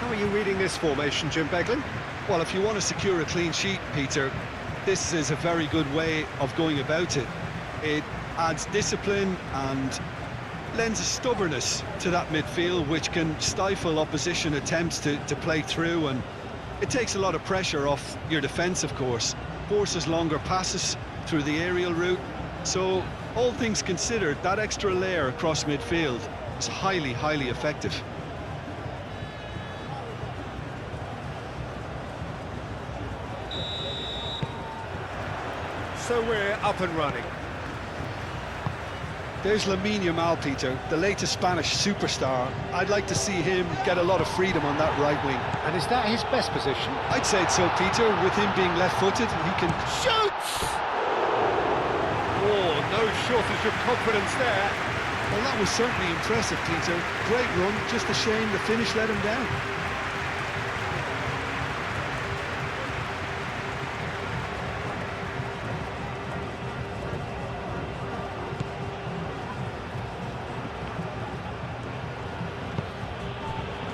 How are you reading this formation, Jim Beglin? Well, if you want to secure a clean sheet, Peter, this is a very good way of going about it. It adds discipline and lends a stubbornness to that midfield, which can stifle opposition attempts to play through, and it takes a lot of pressure off your defence, of course. Forces longer passes through the aerial route. So, all things considered, that extra layer across midfield is highly, highly effective. So we're up and running. There's Lamine Yamal, Peter, the latest Spanish superstar. I'd like to see him get a lot of freedom on that right wing. And is that his best position? I'd say so, Peter. With him being left-footed, he can... Shoots! Oh, no shortage of confidence there. Well, that was certainly impressive, Peter. Great run, just a shame the finish let him down.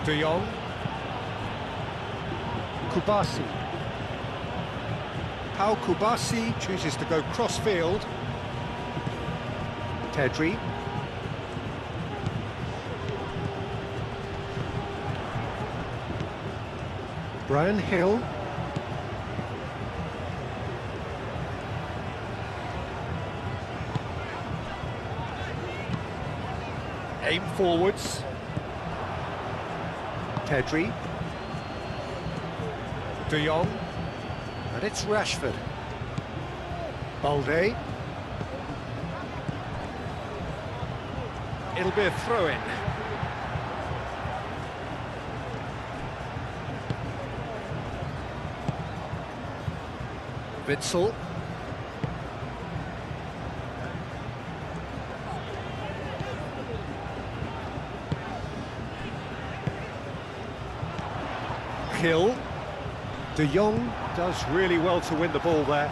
De Jong. Kubasi. Pau Kubasi chooses to go cross-field. Pedri. Brian Hill. Aim forwards. Pedri. De Jong. And it's Rashford. Balde. It'll be a throw-in. Witsel. Hill. De Jong does really well to win the ball there.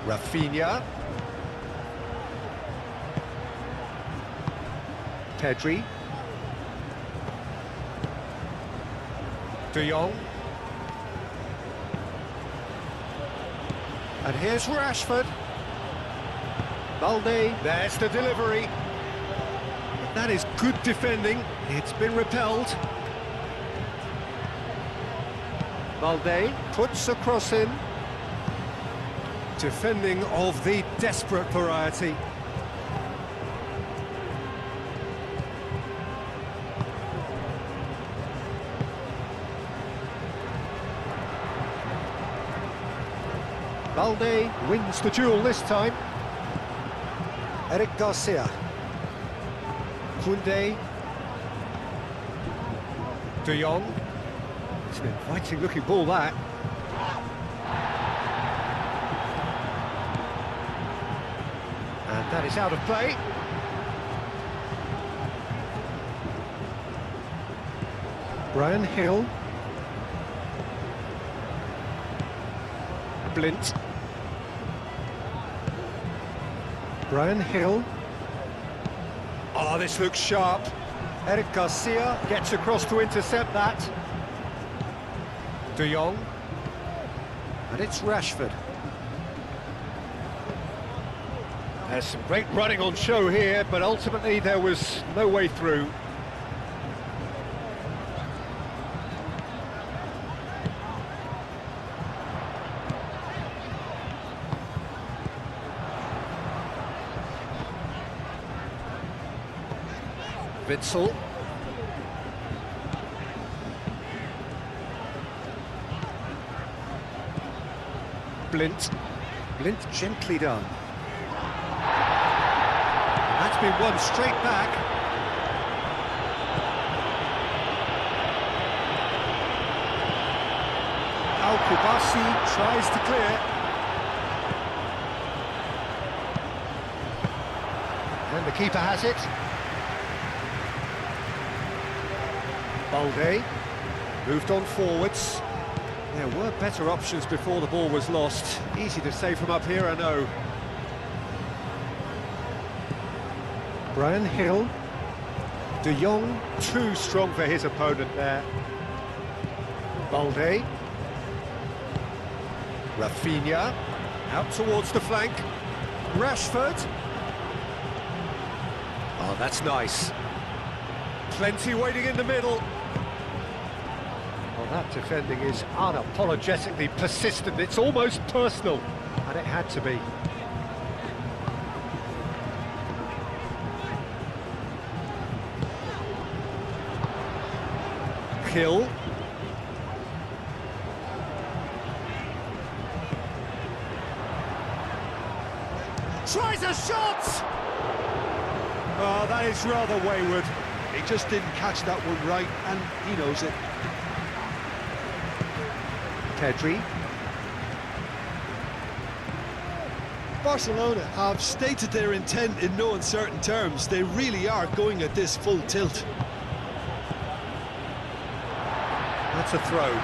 Rafinha. Pedri. De Jong. And here's Rashford. Balde, there's the delivery. That is good defending. It's been repelled. Balde puts a cross in. Defending of the desperate variety. Balde wins the duel this time. Eric Garcia. Koundé. De Jong. It's an inviting looking ball, that. And that is out of play. Brian Hill. Blint. Brian Hill. Oh, this looks sharp. Eric Garcia gets across to intercept that. De Jong. And it's Rashford. There's some great running on show here, but ultimately there was no way through. Witsel. Blint. Blint gently done. And that's been won straight back. Al-Kubasi tries to clear. And the keeper has it. Balde moved on forwards. There were better options before the ball was lost. Easy to say from up here, I know. Brian Hill. De Jong, too strong for his opponent there. Balde. Rafinha, out towards the flank. Rashford. Oh, that's nice. Plenty waiting in the middle. Well, that defending is unapologetically persistent. It's almost personal, and it had to be. Hill. Tries a shot! Oh, that is rather wayward. He just didn't catch that one right, and he knows it. Pedri. Barcelona have stated their intent in no uncertain terms. They really are going at this full tilt. That's a throw.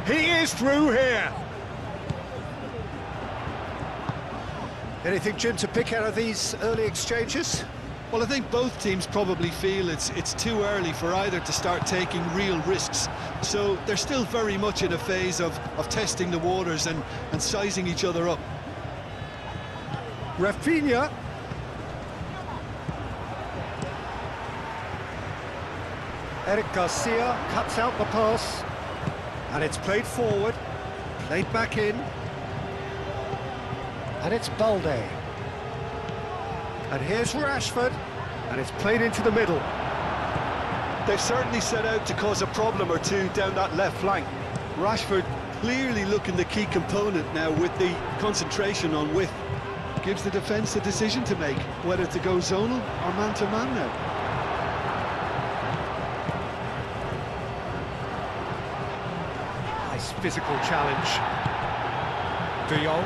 He is through here. Anything, Jim, to pick out of these early exchanges? Well, I think both teams probably feel it's too early for either to start taking real risks. So they're still very much in a phase of testing the waters and sizing each other up. Rafinha. Eric Garcia cuts out the pass. And it's played forward, played back in. And it's Balde. And here's Rashford, and it's played into the middle. They've certainly set out to cause a problem or two down that left flank. Rashford clearly looking the key component now with the concentration on width. Gives the defence a decision to make, whether to go zonal or man-to-man now. Nice physical challenge. De Jong.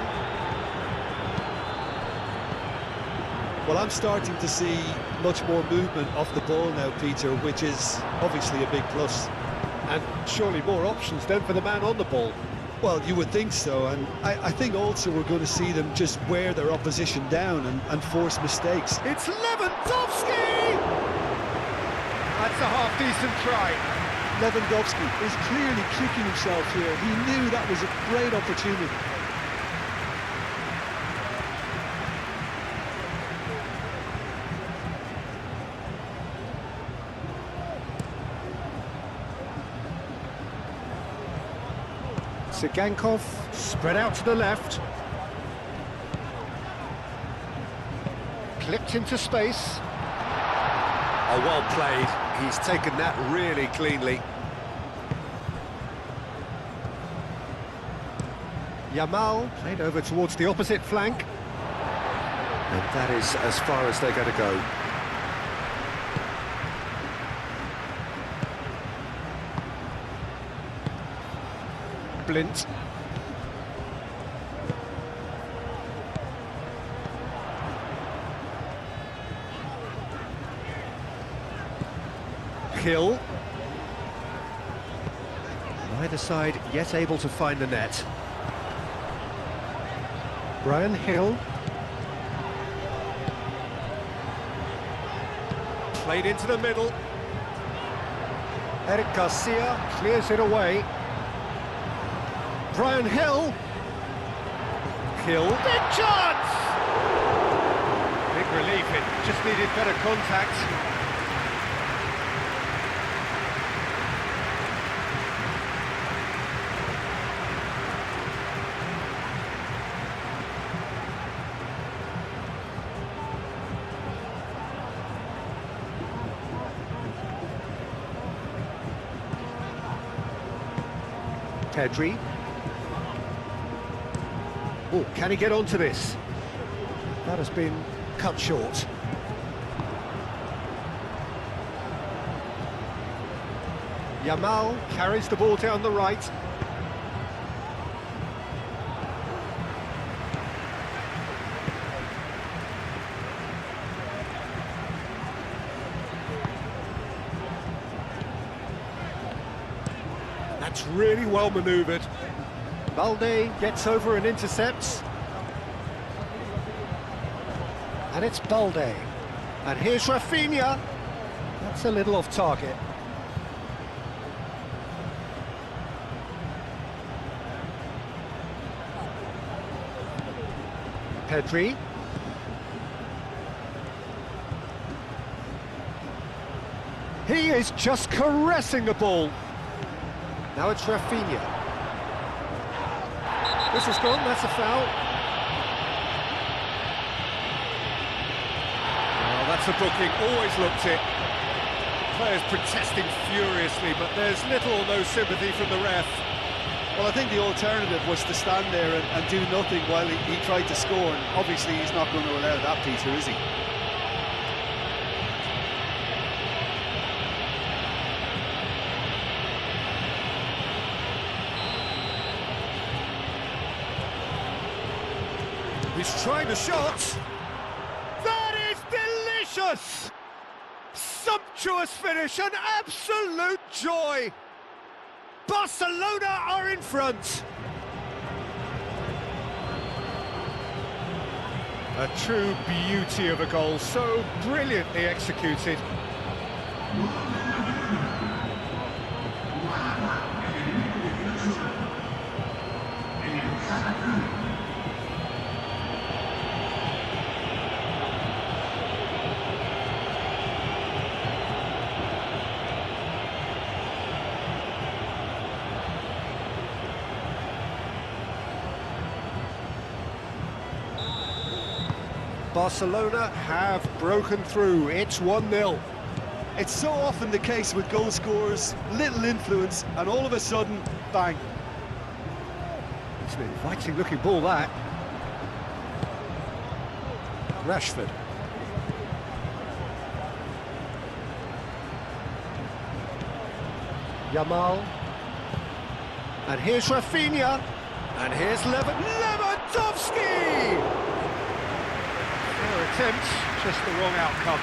Well, I'm starting to see much more movement off the ball now, Peter, which is obviously a big plus. And surely more options then for the man on the ball. Well, you would think so, and I think also we're going to see them just wear their opposition down and force mistakes. It's Lewandowski! That's a half-decent try. Lewandowski is clearly kicking himself here. He knew that was a great opportunity. Sigankov spread out to the left. Clipped into space. Oh, well played. He's taken that really cleanly. Yamal played over towards the opposite flank. And that is as far as they're going to go. Blint. Hill. Neither side yet able to find the net. Brian Hill. Played into the middle. Eric Garcia clears it away. Brian Hill. Hill. Big chance! Big relief, it just needed better contact. Pedri. Oh, can he get onto this? That has been cut short. Yamal carries the ball down the right. That's really well manoeuvred. Balde gets over and intercepts. And it's Balde. And here's Rafinha. That's a little off target. Pedri. He is just caressing the ball. Now it's Rafinha. This is gone, that's a foul. Well, that's a booking, always looked it. Players protesting furiously, but there's little or no sympathy from the ref. Well, I think the alternative was to stand there and do nothing while he tried to score, and obviously he's not going to allow that, Peter, is he? He's trying the shot. That is delicious! Sumptuous finish, an absolute joy! Barcelona are in front! A true beauty of a goal, so brilliantly executed. Barcelona have broken through, it's 1-0. It's so often the case with goal scorers, little influence, and all of a sudden, bang. It's an inviting looking ball, that. Rashford. Yamal. And here's Rafinha. And here's Lewandowski! Fair attempt, just the wrong outcome.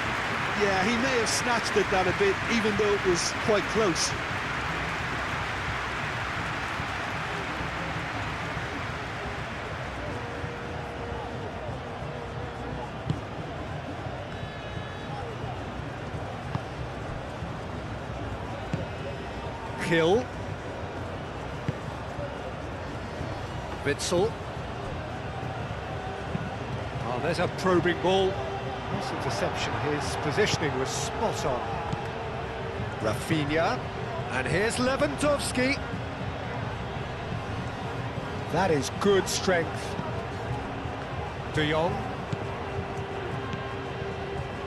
Yeah, he may have snatched at that a bit, even though it was quite close. Hill. Witsel. Oh, there's a probing ball. Nice interception, his positioning was spot on. Rafinha. And here's Lewandowski. That is good strength. De Jong.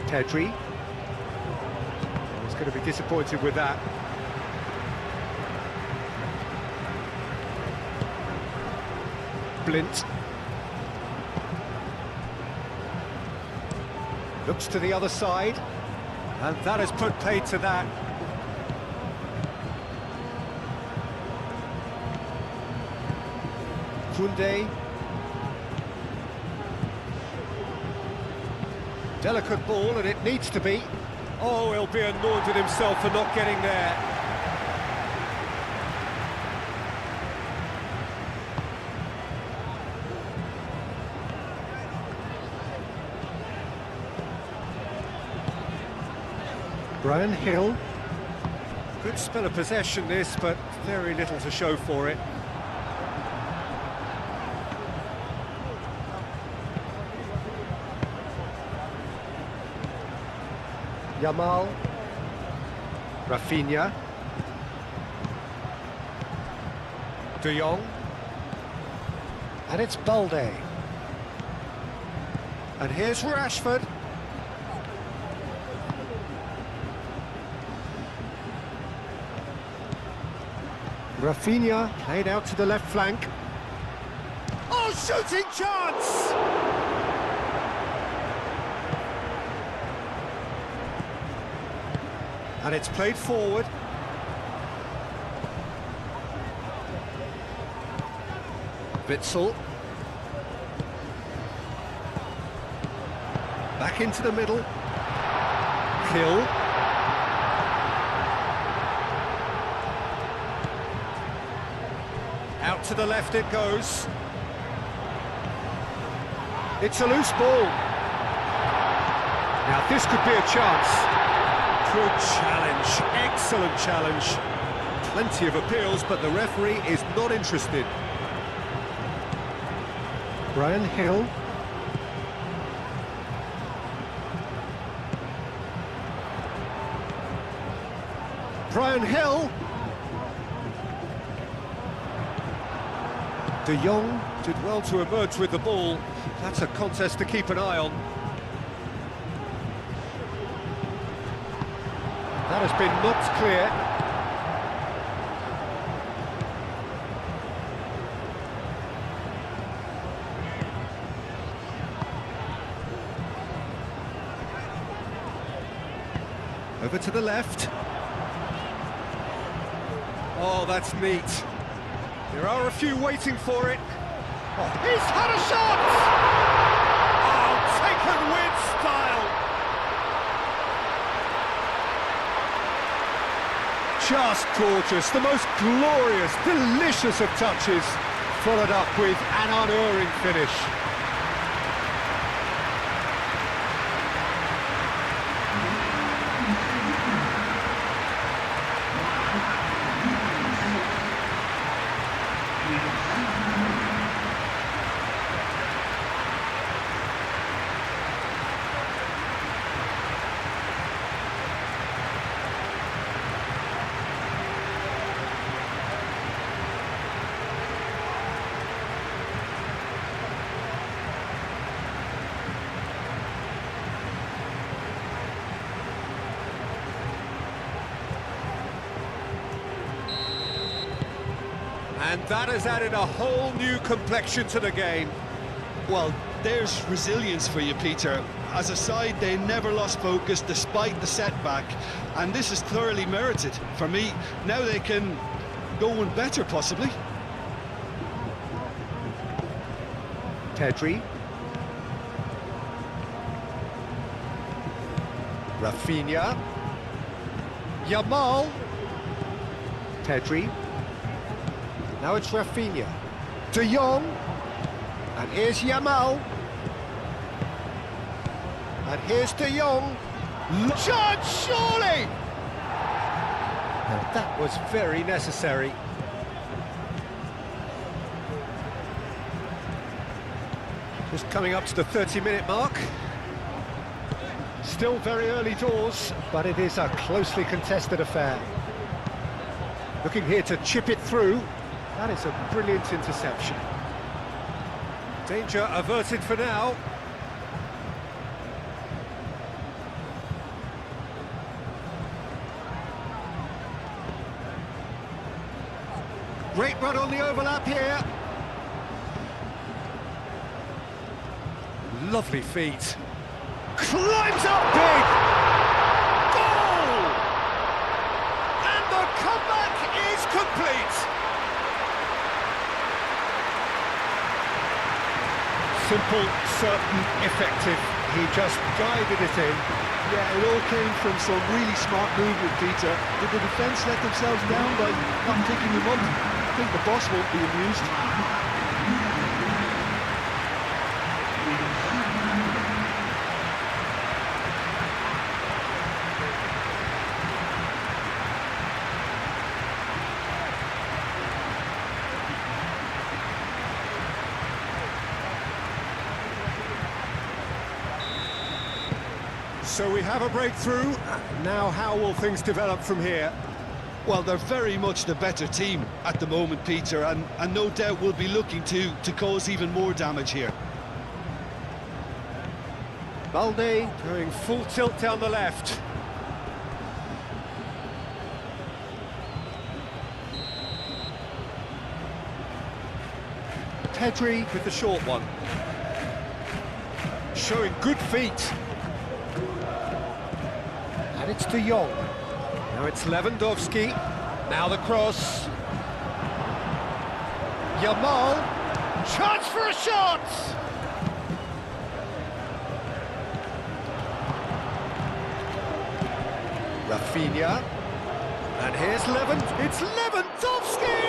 Pedri. Oh, he's going to be disappointed with that. Blint. Looks to the other side, and that has put paid to that. Koundé. Delicate ball, and it needs to be. Oh, he'll be annoyed with himself for not getting there. Brian Hill. Good spell of possession this, but very little to show for it. Yamal. Rafinha. De Jong. And it's Balde. And here's Rashford. Rafinha played out to the left flank. Oh, shooting chance! And it's played forward. Witsel. Back into the middle. Hill. Out to the left it goes. It's a loose ball. Now this could be a chance. Good challenge, excellent challenge. Plenty of appeals, but the referee is not interested. Brian Hill. Brian Hill. De Jong Did well to emerge with the ball. That's a contest to keep an eye on. That has been knocked clear. Over to the left. Oh, that's neat. There are a few waiting for it. Oh, he's had a shot! Oh, taken with style. Just gorgeous, the most glorious, delicious of touches, followed up with an unerring finish. And that has added a whole new complexion to the game. Well, there's resilience for you, Peter. As a side, they never lost focus despite the setback, and this is thoroughly merited. For me, now they can go one better, possibly. Pedri. Rafinha. Yamal. Pedri. Now it's Rafinha. De Jong. And here's Yamal. And here's De Jong. Judge, surely! And that was very necessary. Just coming up to the 30-minute mark. Still very early doors, but it is a closely contested affair. Looking here to chip it through. That is a brilliant interception. Danger averted for now. Great run on the overlap here. Lovely feet. Climbs up big! Goal! And the comeback is complete! Simple, certain, effective. He just guided it in. Yeah, it all came from some really smart movement, Peter. Did the defence let themselves down by not picking him up? I think the boss won't be amused. So we have a breakthrough. Now how will things develop from here? Well, they're very much the better team at the moment, Peter, and no doubt will be looking to cause even more damage here. Balde going full tilt down the left. Pedri With the short one. showing good feet. And it's De Jong. Now it's Lewandowski. Now the cross. Yamal. Chance for a shot! Rafinha. And here's It's Lewandowski!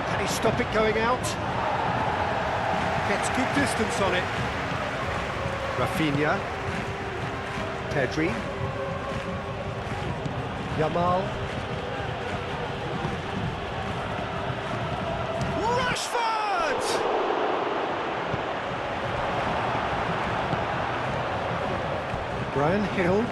Can he stop it going out? Gets good distance on it. Rafinha. Pedri. Yamal. Rashford! Brian Hill.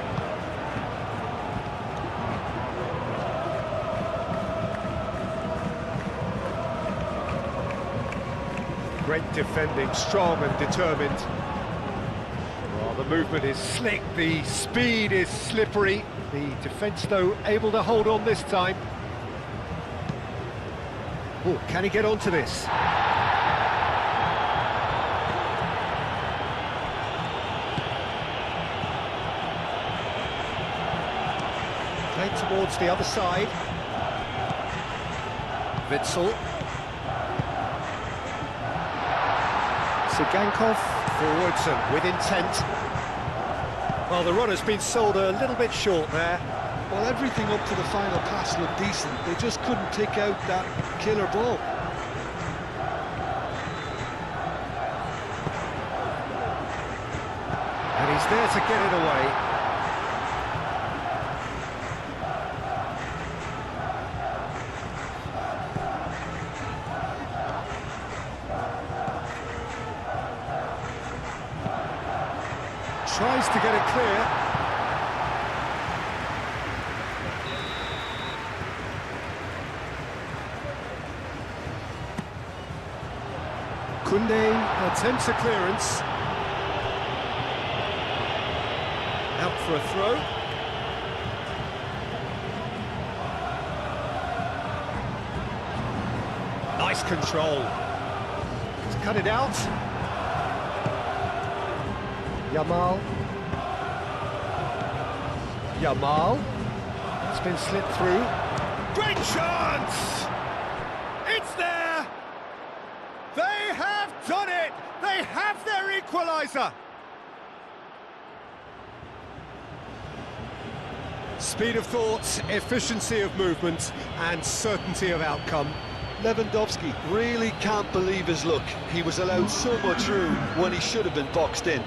Great defending, strong and determined. Well, the movement is slick, the speed is slippery. The defence, though, able to hold on this time. Oh, can he get onto this? Played towards the other side. Witsel. Sigankov forwards and with intent. Well, the runner's been sold a little bit short there. Well, everything up to the final pass looked decent. They just couldn't pick out that killer ball. And he's there to get it away. Tries to get it clear. Koundé attempts a clearance. Out for a throw. Nice control. He's cut it out. Yamal. Yamal. It's been slipped through. Great chance! It's there! They have done it! They have their equalizer! Speed of thought, efficiency of movement, and certainty of outcome. Lewandowski really can't believe his luck. He was allowed so much room when he should have been boxed in.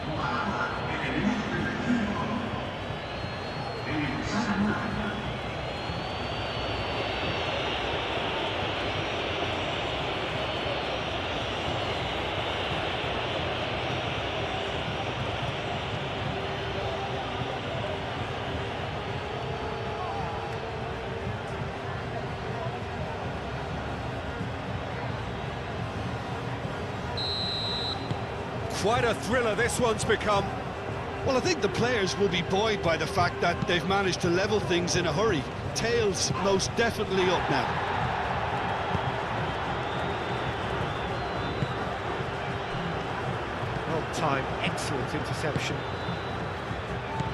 Quite a thriller this one's become. Well, I think the players will be buoyed by the fact that they've managed to level things in a hurry. Tails most definitely up now. Well timed, excellent interception.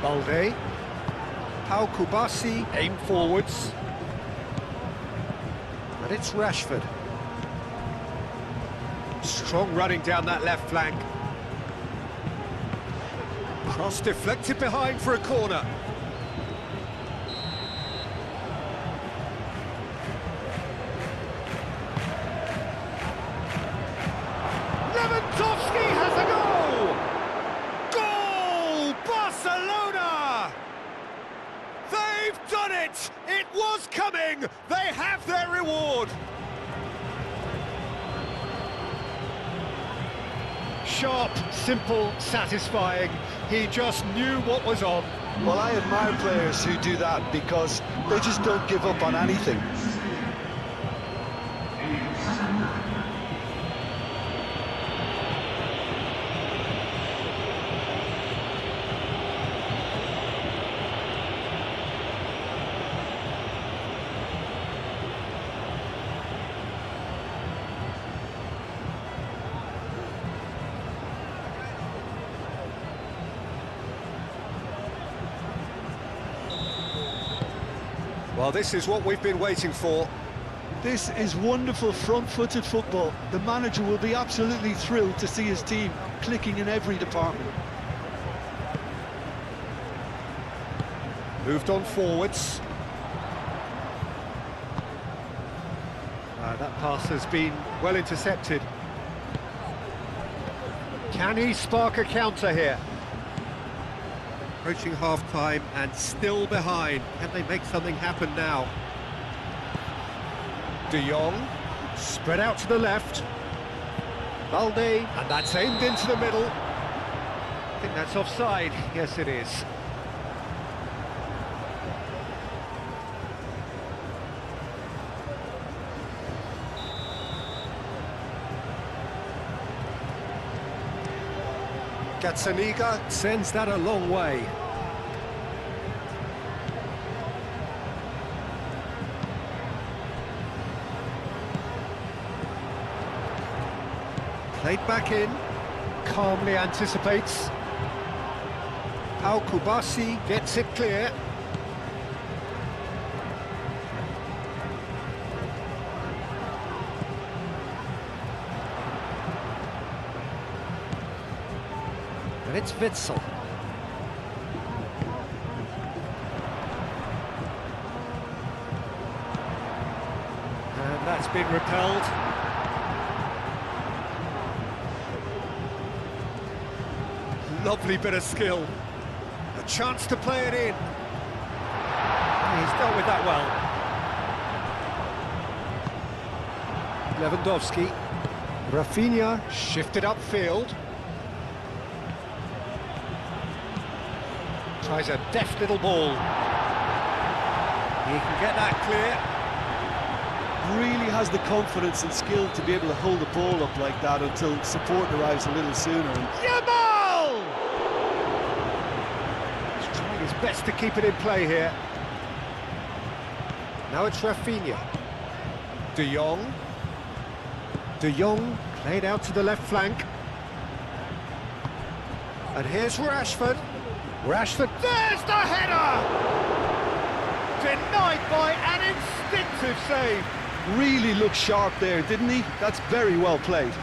Balde. Pau Kubasi, aim forwards. And it's Rashford. Strong running down that left flank. Cross deflected behind for a corner. Lewandowski has a goal! Goal! Barcelona! They've done it! It was coming! They have their reward! Sharp, simple, satisfying. He just knew what was on. Well, I admire players who do that because they just don't give up on anything. Well, this is what we've been waiting for. This is wonderful front-footed football. The manager will be absolutely thrilled to see his team clicking in every department. Moved on forwards. That pass has been well intercepted. Can he spark a counter here? Approaching half-time and still behind. Can they make something happen now? De Jong, spread out to the left. Balde, and that's aimed into the middle. I think that's offside. Yes, it is. Gazzaniga sends that a long way. Played back in, calmly anticipates. Al Kubasi gets it clear. And it's Witsel. And that's been repelled. Lovely bit of skill. A chance to play it in. He's dealt with that well. Lewandowski. Rafinha shifted upfield. Tries a deft little ball. He can get that clear. Really has the confidence and skill to be able to hold the ball up like that until support arrives a little sooner. And Yamal! He's trying his best to keep it in play here. Now it's Rafinha. De Jong. De Jong played out to the left flank. And here's Rashford. Rashford, there's the header! Denied by an instinctive save. really looked sharp there, didn't he? That's very well played.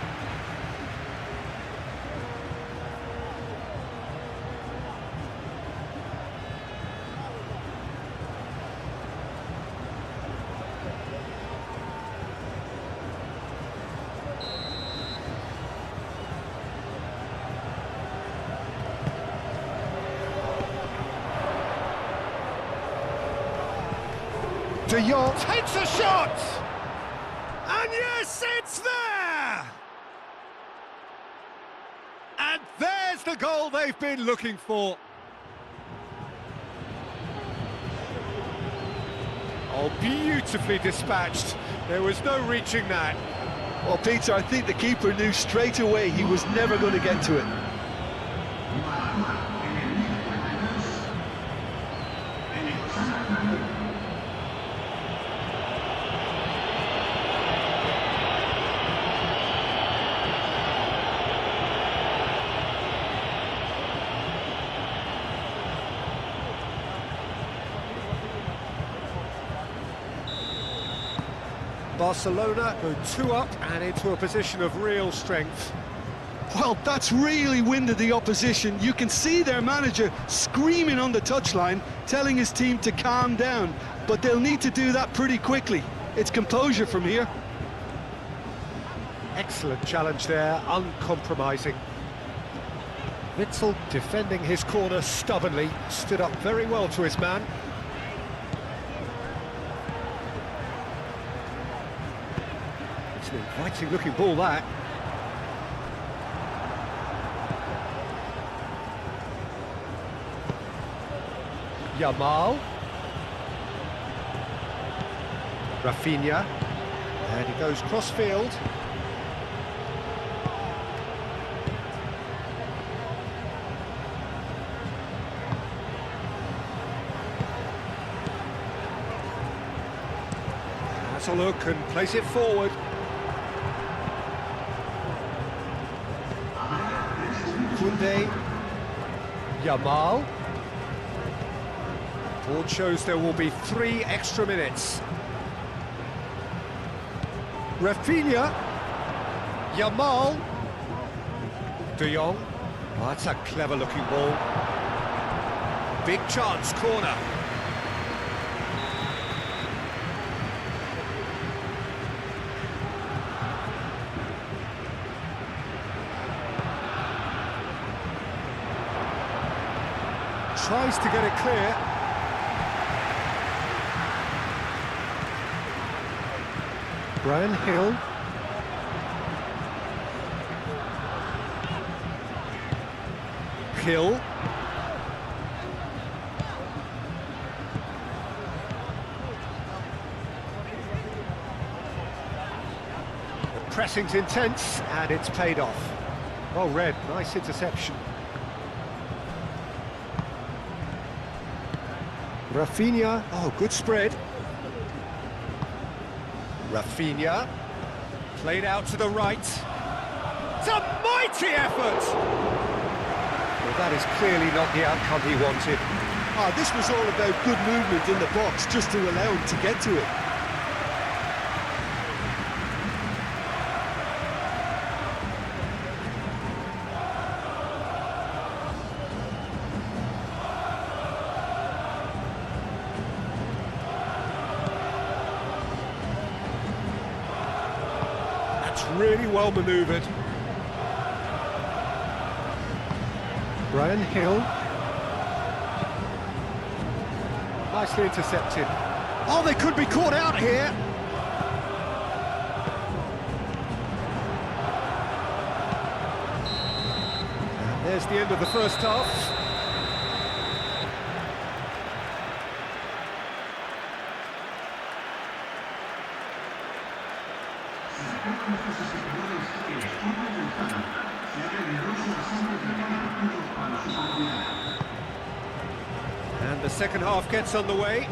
De Jong takes a shot! And yes, it's there! And there's the goal they've been looking for. Oh, beautifully dispatched. There was no reaching that. Well, Peter, I think the keeper knew straight away he was never going to get to it. Barcelona go 2 up and into a position of real strength. Well, that's really winded the opposition. You can see their manager screaming on the touchline, telling his team to calm down, but they'll need to do that pretty quickly. It's composure from here. Excellent challenge there, uncompromising. Witsel defending his corner stubbornly, stood up very well to his man. It's an inviting looking ball, that. Yamal. Rafinha. And he goes cross-field. Has a look and plays it forward. Kunde. Yamal. Board shows there will be 3 extra minutes. Rafinha. Yamal. De Jong. Oh, that's a clever looking ball. Big chance, corner. tries to get it clear. Brian Hill. Hill. The pressing's intense, and it's paid off. Well read, nice interception. Rafinha, oh, good spread. Rafinha, played out to the right. It's a mighty effort! Well, that is clearly not the outcome he wanted. Ah, this was all about good movement in the box, just to allow him to get to it. Really well manoeuvred. Brian Hill. Nicely intercepted. Oh, they could be caught out here. And there's the end of the first half. And the second half gets underway.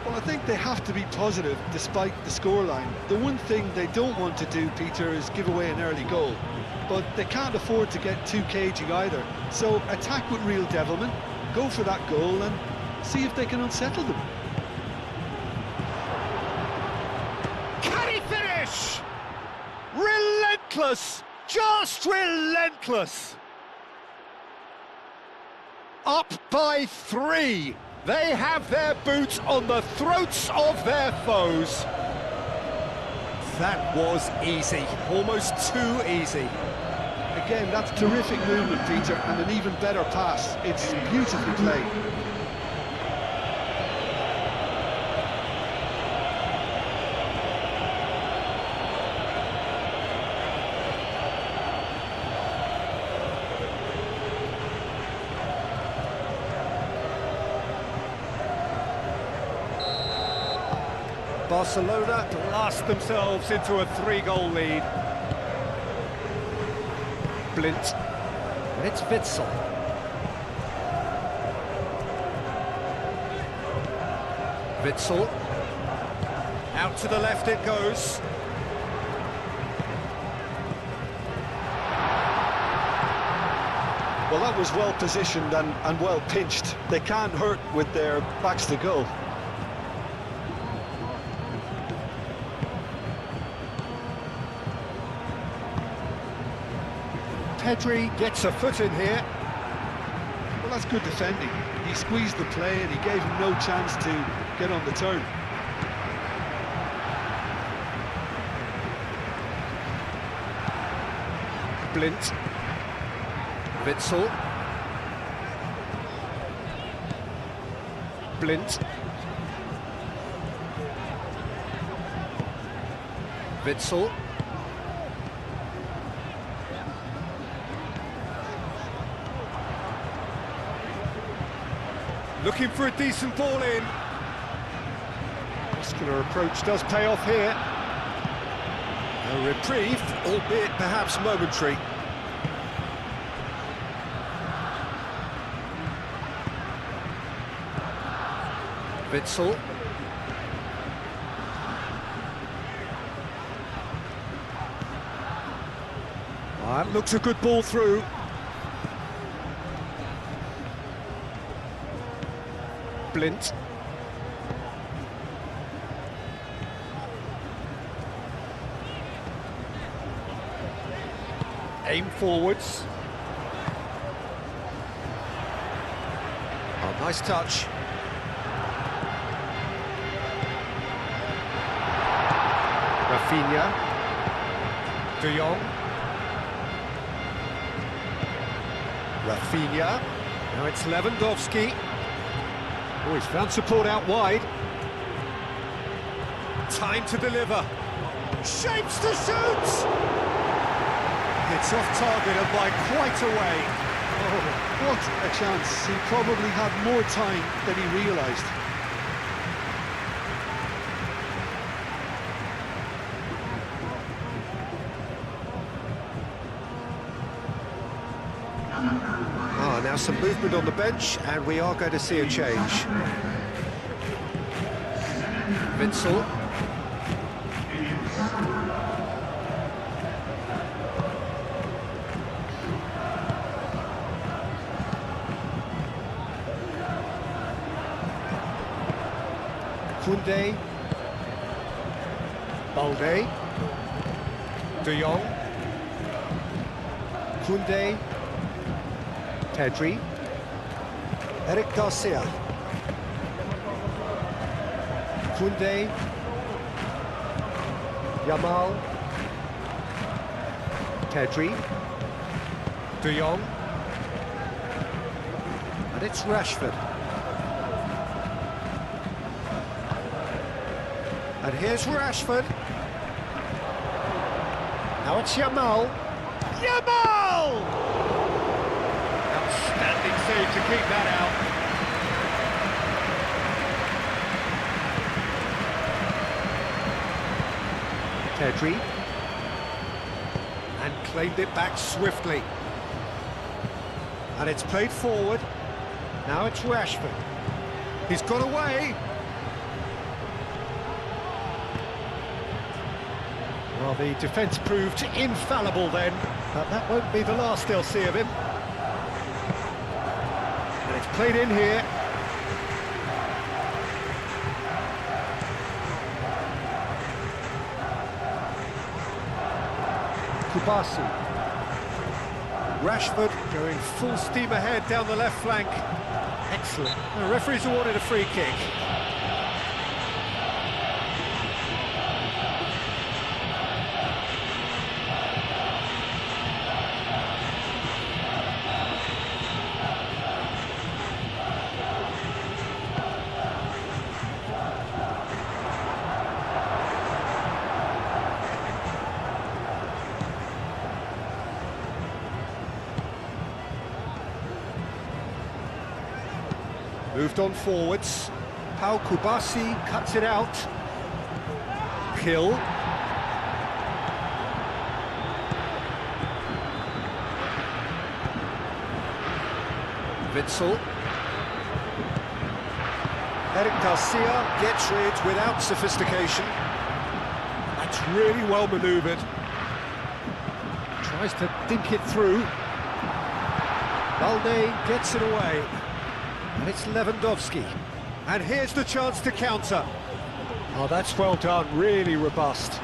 Well, I think they have to be positive despite the scoreline. The one thing they don't want to do, Peter, is give away an early goal. But they can't afford to get too cagey either. So attack with real devilment, go for that goal and see if they can unsettle them. Can he finish? Relentless! Just relentless! Up by 3. They have their boots on the throats of their foes. That was easy, almost too easy. Again, that's terrific movement, Peter, and an even better pass. It's beautifully played. Barcelona blast themselves into a 3-goal lead. Blint. And it's Witsel. Witsel. Out to the left it goes. Well, that was well positioned and well pinched. They can't hurt with their backs to goal. Pedri gets a foot in here. Well, that's good defending. He squeezed the play and he gave him no chance to get on the turn. Blint. Witsel. Blint. Witsel. Looking for a decent ball in. Muscular approach does pay off here. A reprieve, albeit perhaps momentary. Witsel. That looks a good ball through. Blint. Aim forwards. Oh, nice touch. Rafinha. De Jong. Rafinha. Now it's Lewandowski. Oh, he's found support out wide. Time to deliver. Shapes to shoot! It's off target and by quite a way. Oh, what a chance. He probably had more time than he realised. Now some movement on the bench, and we are going to see a change. Witsel. Koundé. Balde. De Jong. Koundé. Pedri. Eric Garcia. Koundé. Yamal. Pedri. De Jong. And it's Rashford. And here's Rashford. Now it's Yamal. Yamal! Outstanding save to keep that out. Pedri. And claimed it back swiftly. And it's played forward. Now it's Rashford. He's got away. Well, the defence proved infallible then, but that won't be the last they'll see of him. And it's played in here. Kubasi. Rashford going full steam ahead down the left flank. Excellent. The referee's awarded a free kick. Moved on forwards. Pau Kubasi cuts it out. Kill. Witsel. Eric Garcia gets rid without sophistication. That's really well manoeuvred. Tries to dink it through. Balde gets it away. And it's Lewandowski. And here's the chance to counter. Oh, that's well done, really robust.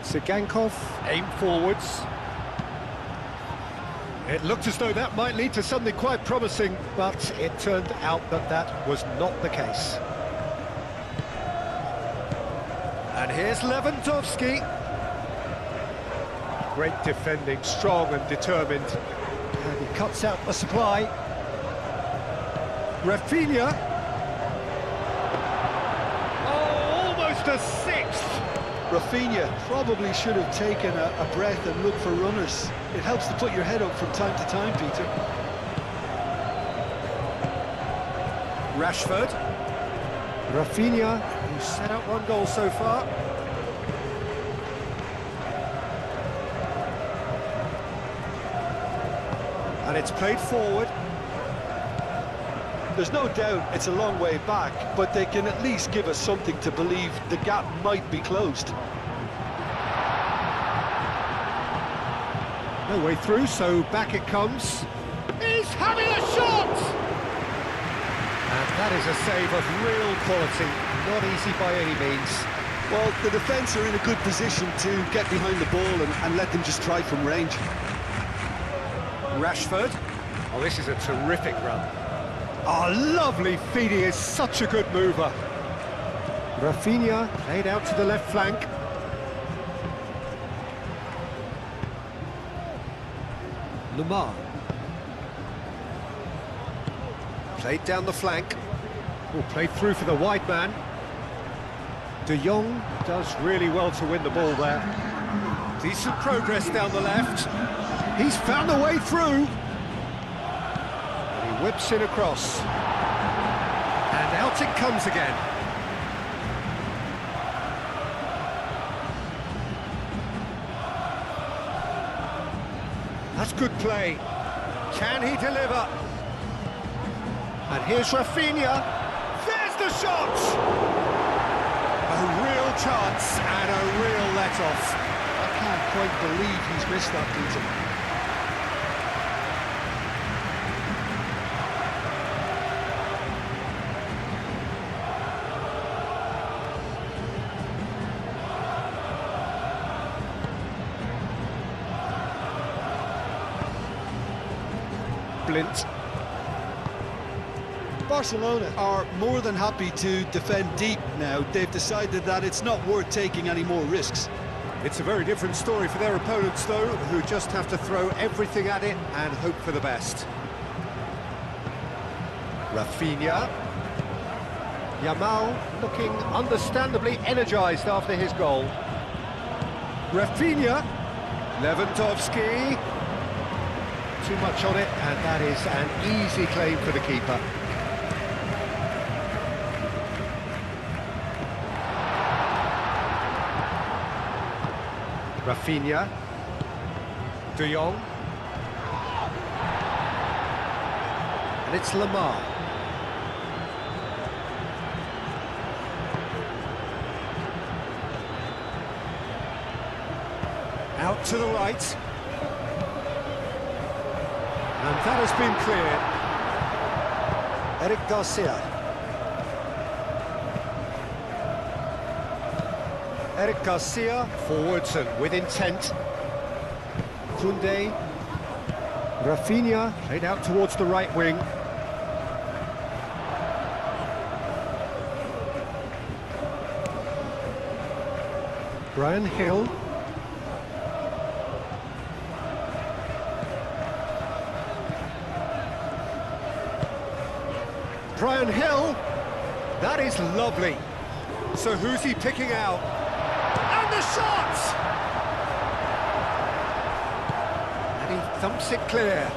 Sigankov, aim forwards. It looked as though that might lead to something quite promising, but it turned out that that was not the case. And here's Lewandowski. Great defending, strong and determined. And he cuts out the supply. Rafinha. Oh, almost a sixth. Rafinha probably should have taken a breath and looked for runners. It helps to put your head up from time to time, Peter. Rashford. Rafinha, who's set up one goal so far. And it's played forward. There's no doubt it's a long way back, but they can at least give us something to believe the gap might be closed. No way through, so back it comes. He's having a shot! And that is a save of real quality, not easy by any means. Well, the defence are in a good position to get behind the ball and let them just try from range. Rashford. Oh, this is a terrific run. Oh, lovely feed, he is such a good mover. Rafinha laid out to the left flank. Lamar. Played down the flank. Oh, played through for the wide man. De Jong does really well to win the ball there. Decent progress down the left. He's found a way through. And he whips it across. And out it comes again. That's good play. Can he deliver? And here's Rafinha. There's the shot! A real chance and a real let-off. I can't quite believe he's missed that, Peter. Blint. Barcelona are more than happy to defend deep now. They've decided that it's not worth taking any more risks. It's a very different story for their opponents, though, who just have to throw everything at it and hope for the best. Rafinha. Yamal looking understandably energised after his goal. Rafinha. Lewandowski. Too much on it, and that is an easy claim for the keeper. Rafinha. De Jong. And it's Lamar. Out to the right. And that has been cleared. Eric Garcia. Eric Garcia, forwards and with intent. Koundé. Rafinha, played out towards the right wing. Brian Hill. Brian Hill, that is lovely. So who's he picking out? And the shot! And he thumps it clear.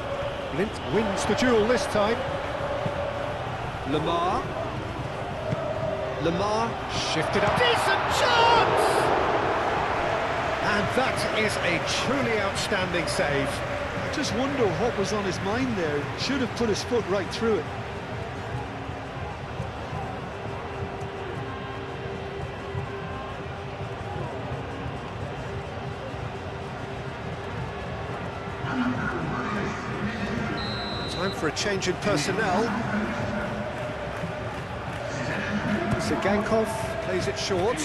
Blint wins the duel this time. Lamar. Lamar shifted up. Decent chance! And that is a truly outstanding save. I just wonder what was on his mind there. Should have put his foot right through it. Time for a change in personnel. Zigankov plays it short.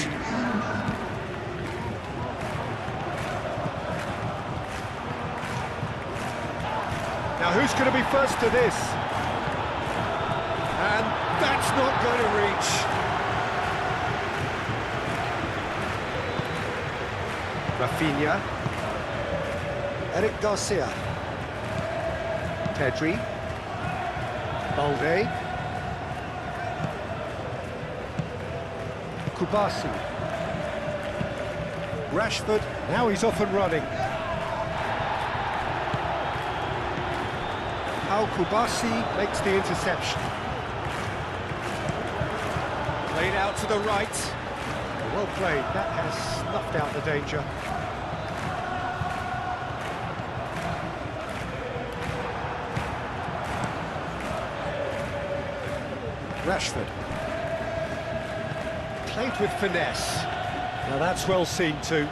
Now who's going to be first to this? And that's not going to reach. Rafinha. Eric Garcia. Pedri. Balde. Kubasi. Rashford, now he's off and running. How Kubasi makes the interception. Played out to the right. Well played, that has snuffed out the danger. Rashford. Played with finesse. Now that's well seen too.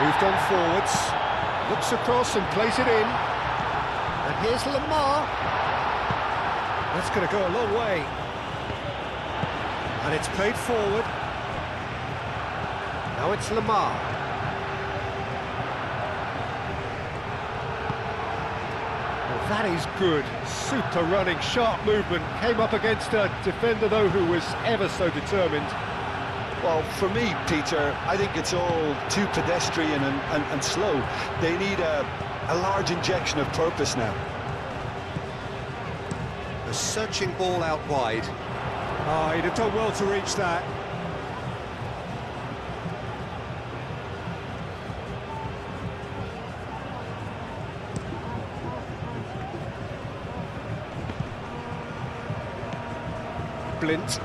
Moved on forwards. Looks across and plays it in. And here's Lamar. That's going to go a long way. And it's played forward. Now it's Lamar. that is good. Super running, sharp movement. Came up against a defender, though, who was ever so determined. Well, for me, Peter, I think it's all too pedestrian and slow. They need a large injection of purpose now. A searching ball out wide. Oh, he'd have done well to reach that. Blint.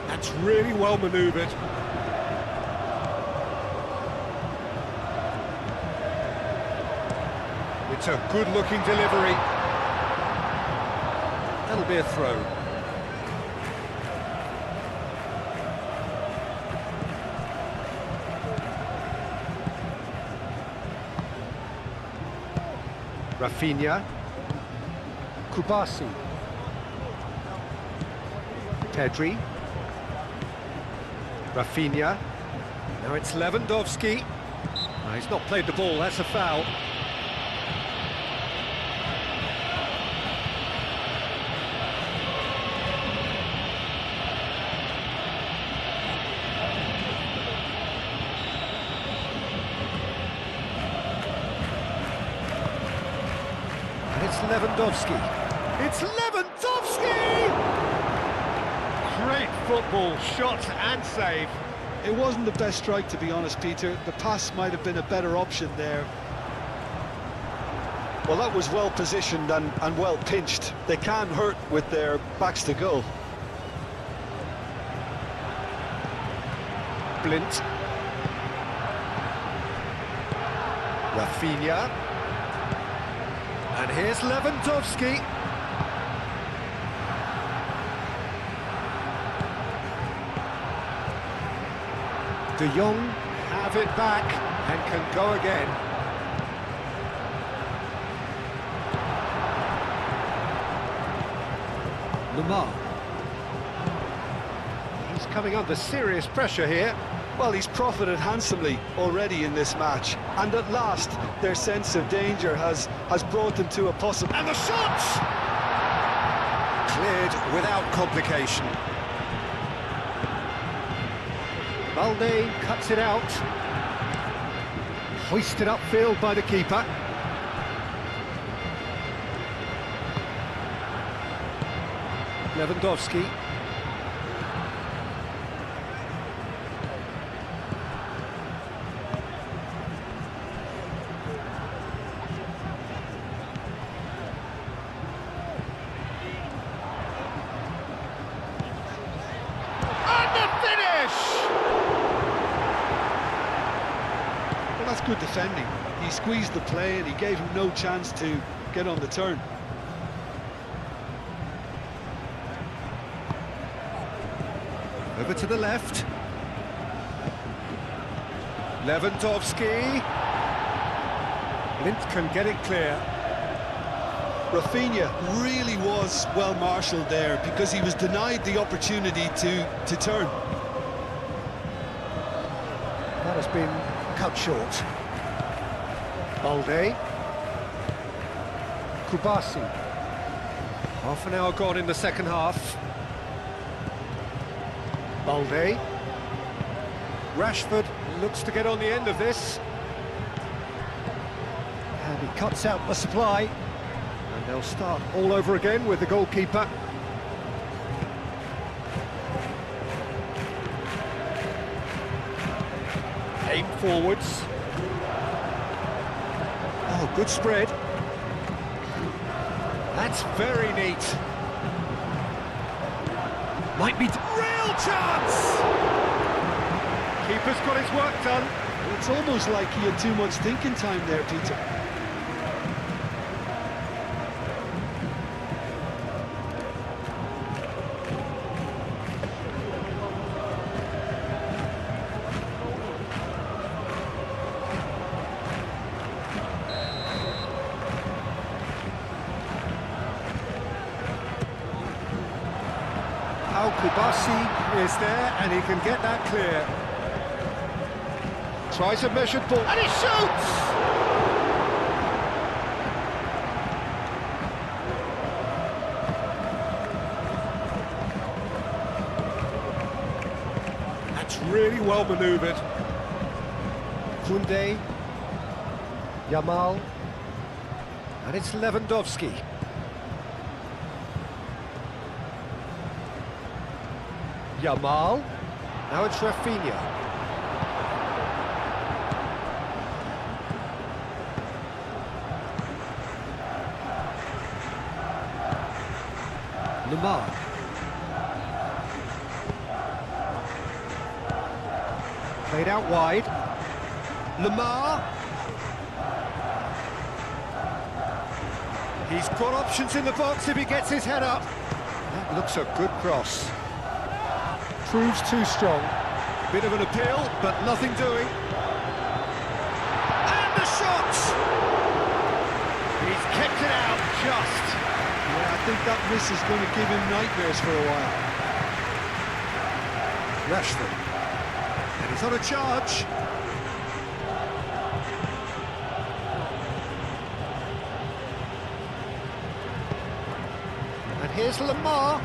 That's really well manoeuvred. It's a good-looking delivery. That'll be a throw. Rafinha. Kubasi. Pedri. Rafinha. Now it's Lewandowski. No, he's not played the ball, that's a foul. It's Lewandowski. It's Lewandowski! Great football, shot and save. It wasn't the best strike, to be honest, Peter. The pass might have been a better option there. Well, that was well positioned and well pinched. They can hurt with their backs to goal. Blint. Rafinha. And here's Lewandowski. De Jong have it back and can go again. Lamar. He's coming under serious pressure here. Well, he's profited handsomely already in this match, and at last their sense of danger has brought them to a possible... And the shot! Cleared without complication. Balde cuts it out. Hoisted upfield by the keeper. Lewandowski. Well, that's good defending. He squeezed the play and he gave him no chance to get on the turn. Over to the left. Lewandowski. Blint can get it clear. Rafinha really was well marshalled there because he was denied the opportunity to turn. That has been cut short. Balde. Kubasi. Half an hour gone in the second half. Balde. Rashford looks to get on the end of this. And he cuts out the supply. And they'll start all over again with the goalkeeper. Aim forwards. Oh, good spread. That's very neat. Might be real chance! Keeper's got his work done. It's almost like he had too much thinking time there, Peter. Kubasi is there and he can get that clear. Tries a measured ball, and he shoots! That's really well manoeuvred. Koundé, Yamal, and it's Lewandowski. Yamal, now it's Rafinha. Lamar. Played out wide. Lamar. He's got options in the box if he gets his head up. That looks a good cross. Proves too strong. Bit of an appeal, but nothing doing. And the shot! He's kept it out just. Yeah, I think that miss is going to give him nightmares for a while. Rashford. And he's on a charge. And here's Lamar.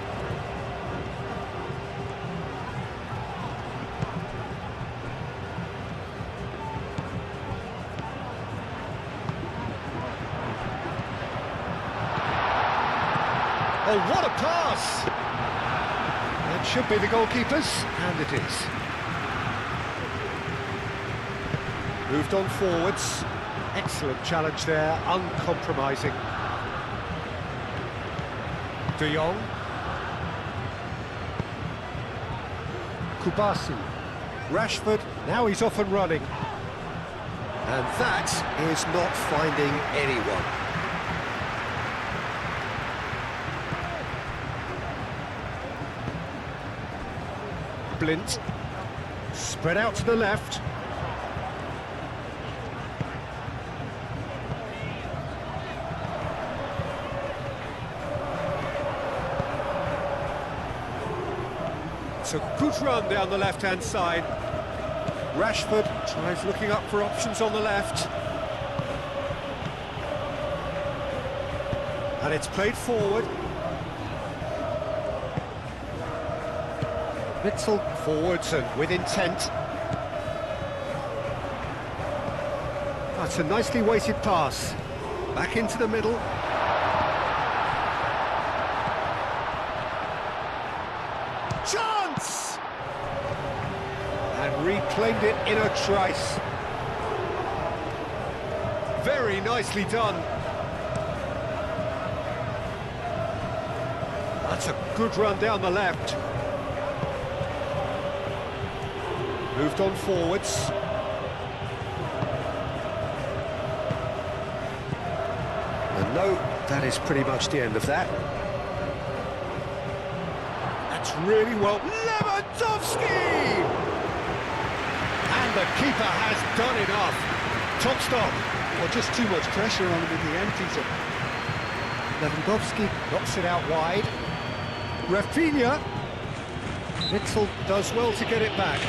Oh, what a pass! That should be the goalkeeper's, and it is. Moved on forwards. Excellent challenge there, uncompromising. De Jong. Kubasi. Rashford, now he's off and running. And that is not finding anyone. Blint, spread out to the left. It's a good run down the left-hand side. Rashford tries looking up for options on the left. And it's played forward. Witsel forwards and with intent. That's a nicely weighted pass. Back into the middle. Chance! And reclaimed it in a trice. Very nicely done. That's a good run down the left. Moved on forwards. And no, that is pretty much the end of that. That's really well. Lewandowski! And the keeper has done enough. Top stop. Well, just too much pressure on him in the end, Peter. Lewandowski knocks it out wide. Rafinha. Witsel does well to get it back.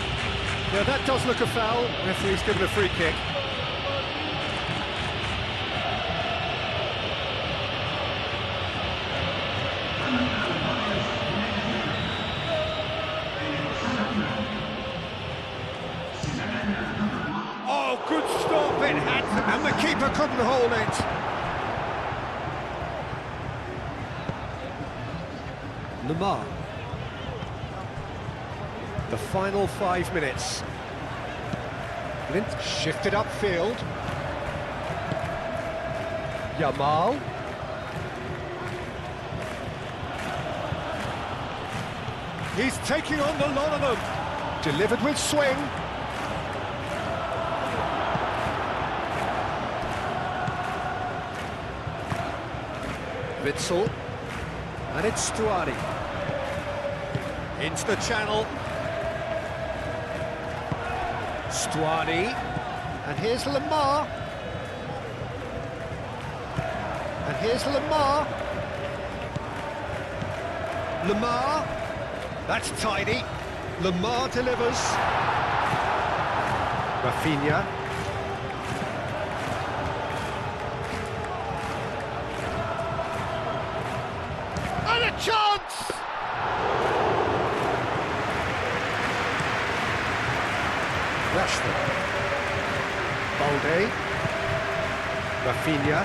Yeah, that does look a foul. Referee's given a free kick. Oh, good stop, it had to, and the keeper couldn't hold it. Lamar. The final 5 minutes. Blint shifted upfield. Yamal. He's taking on the lot of them. Delivered with swing. Witsel. And it's Stuani. Into the channel. Stuani, and here's Lamar, and here's Lamar, Lamar, that's tidy, Lamar delivers, Rafinha. And a chance! Rashford. Balde. Rafinha.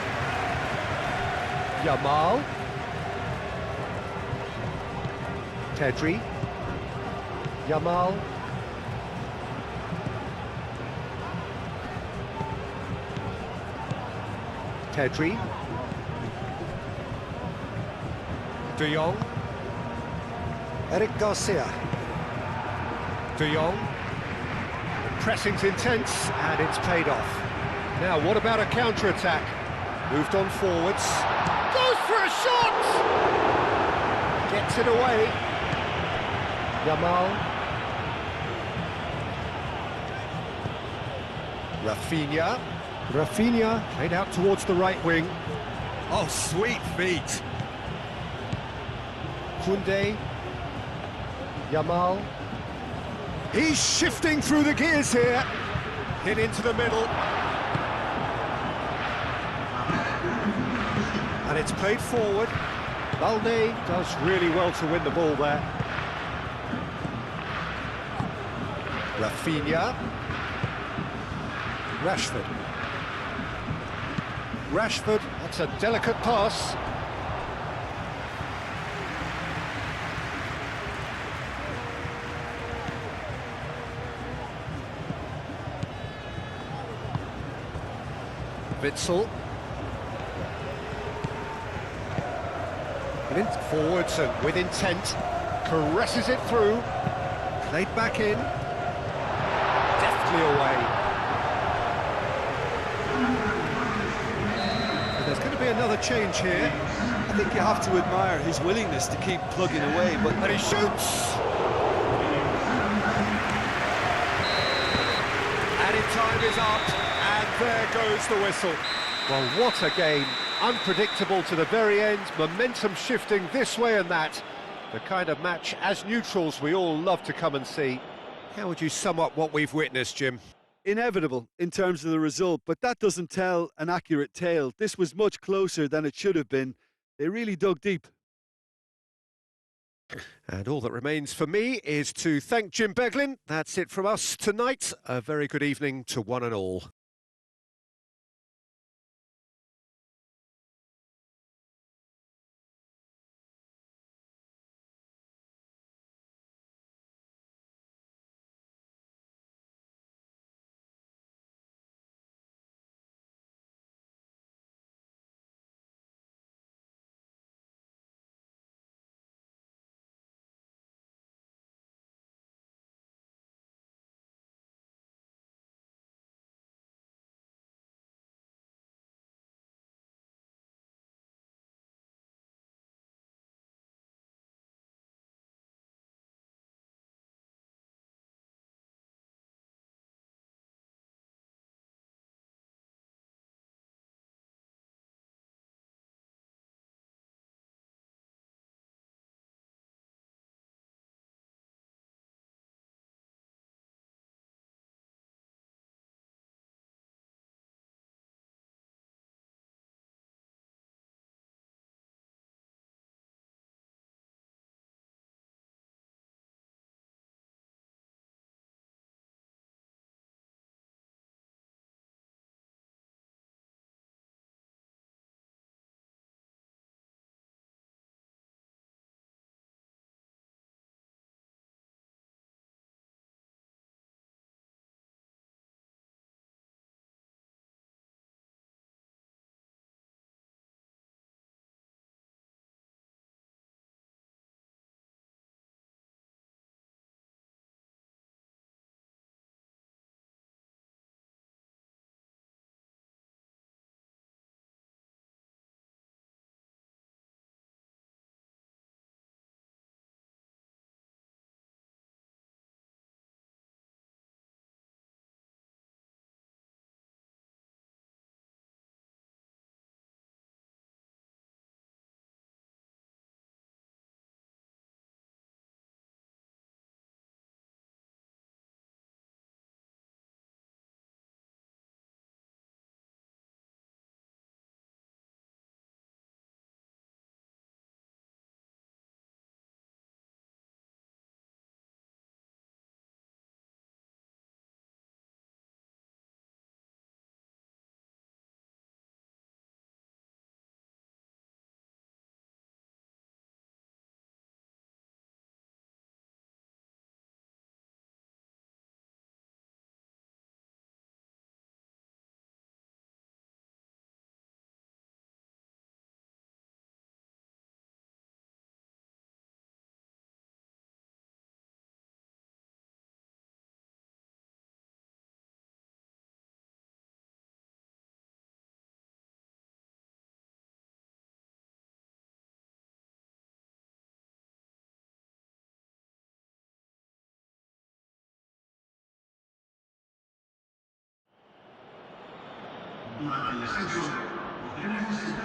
Yamal. Pedri. Yamal. Pedri. De Jong. Eric Garcia. De Jong. The pressing's intense and it's paid off. Now, what about a counter-attack? Moved on forwards. Goes for a shot! Gets it away. Yamal. Rafinha. Rafinha played out towards the right wing. Oh, sweet feet. Koundé. Yamal. He's shifting through the gears here. Hit into the middle. And it's played forward. Balde does really well to win the ball there. Rafinha. Rashford. Rashford, that's a delicate pass. Witsel. Forwards and with intent. Caresses it through. Played back in. Deftly away. And there's going to be another change here. I think you have to admire his willingness to keep plugging away, but... And he shoots! Added time is up, and there goes the whistle. Well, what a game. Unpredictable to the very end, momentum shifting this way and that. The kind of match, as neutrals, we all love to come and see. How would you sum up what we've witnessed, Jim? Inevitable in terms of the result, but that doesn't tell an accurate tale. This was much closer than it should have been. They really dug deep. And all that remains for me is to thank Jim Beglin. That's it from us tonight. A very good evening to one and all. durante el descenso, tenemos